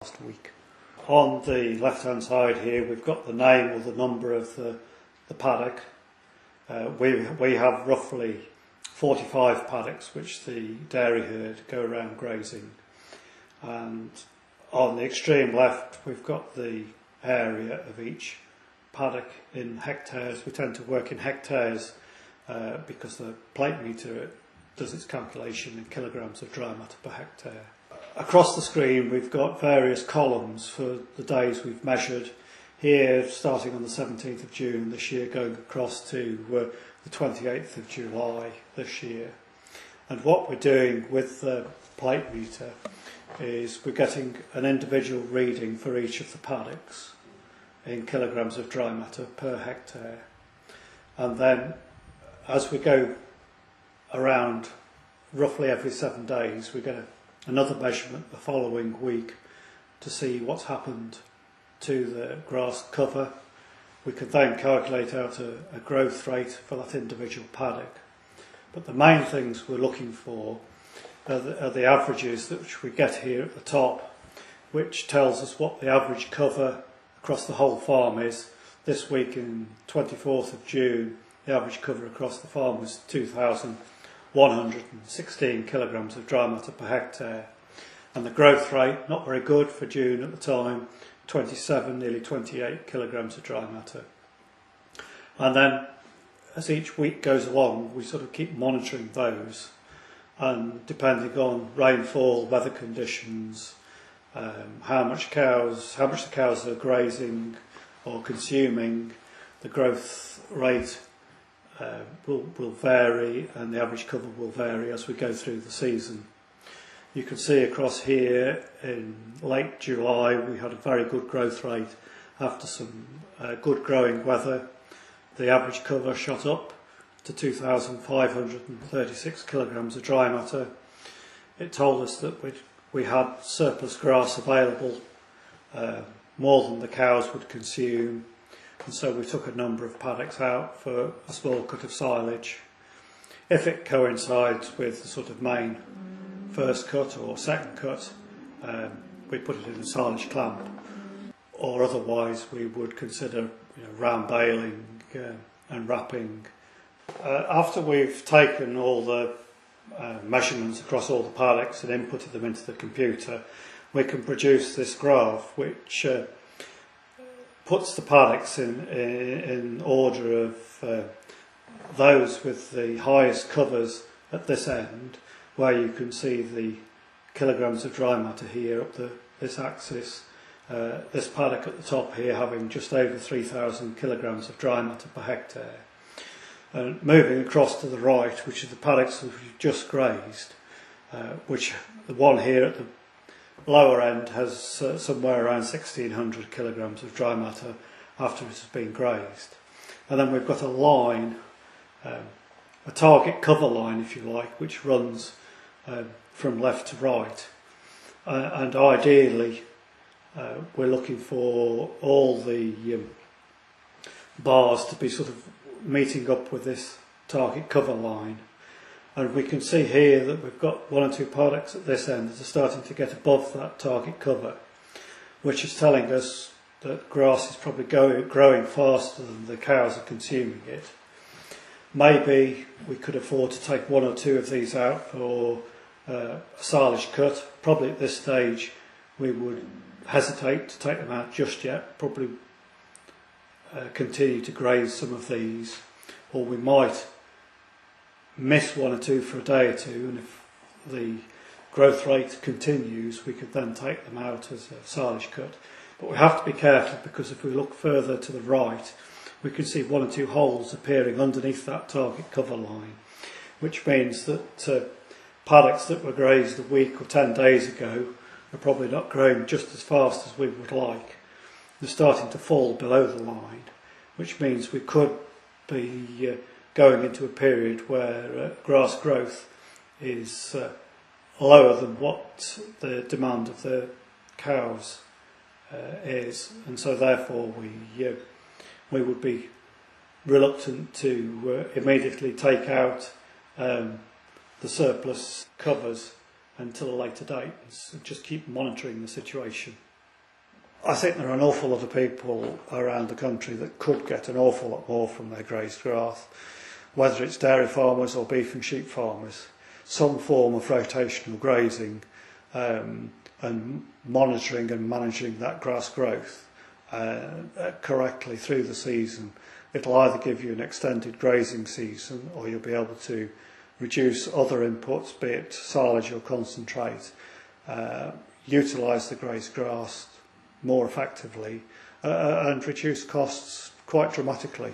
last week. On the left hand side here we've got the name or the number of the paddock. We have roughly 45 paddocks which the dairy herd go around grazing, and on the extreme left we've got the area of each paddock in hectares. We tend to work in hectares because the plate meter does its calculation in kilograms of dry matter per hectare. Across the screen we've got various columns for the days we've measured. Here, starting on the 17th of June this year, going across to the 28th of July this year. And what we're doing with the plate meter is we're getting an individual reading for each of the paddocks in kilograms of dry matter per hectare. And then as we go around roughly every 7 days, we get another measurement the following week to see what's happened to the grass cover. We can then calculate out a growth rate for that individual paddock. But the main things we're looking for are the averages which we get here at the top, which tells us what the average cover across the whole farm is. This week, in 24th of June, the average cover across the farm was 2,116 kilograms of dry matter per hectare. And the growth rate, not very good for June at the time, 27, nearly 28 kilograms of dry matter. And then as each week goes along, we sort of keep monitoring those, and depending on rainfall, weather conditions, how much the cows are grazing or consuming, the growth rate will vary, and the average cover will vary as we go through the season. You can see across here in late July we had a very good growth rate after some good growing weather. The average cover shot up to 2,536 kilograms of dry matter. It told us that we had surplus grass available, more than the cows would consume, and so we took a number of paddocks out for a small cut of silage. If it coincides with the sort of main first cut or second cut, we put it in a silage clamp, or otherwise we would consider round baling and wrapping. After we've taken all the measurements across all the paddocks and inputted them into the computer, we can produce this graph which puts the paddocks in order of those with the highest covers at this end, where you can see the kilograms of dry matter here up this axis. This paddock at the top here having just over 3,000 kilograms of dry matter per hectare. And moving across to the right, which are the paddocks that we've just grazed, which the one here at the lower end has somewhere around 1,600 kilograms of dry matter after it has been grazed. And then we've got a line, a target cover line if you like, which runs from left to right, and ideally we're looking for all the bars to be sort of meeting up with this target cover line. And we can see here that we've got one or two paddocks at this end that are starting to get above that target cover, which is telling us that grass is probably growing faster than the cows are consuming it. Maybe we could afford to take one or two of these out for a silage cut. Probably at this stage we would hesitate to take them out just yet, probably continue to graze some of these, or we might miss one or two for a day or two, and if the growth rate continues we could then take them out as a silage cut. But we have to be careful, because if we look further to the right we can see one or two holes appearing underneath that target cover line, which means that paddocks that were grazed a week or 10 days ago are probably not growing just as fast as we would like. They're starting to fall below the line, which means we could be going into a period where grass growth is lower than what the demand of the cows is, and so therefore we would be reluctant to immediately take out the surplus covers until a later date, and just keep monitoring the situation. I think there are an awful lot of people around the country that could get an awful lot more from their grazed grass, whether it's dairy farmers or beef and sheep farmers. Some form of rotational grazing and monitoring and managing that grass growth correctly through the season. It'll either give you an extended grazing season, or you'll be able to reduce other inputs, be it silage or concentrate, utilise the grazed grass more effectively and reduce costs quite dramatically.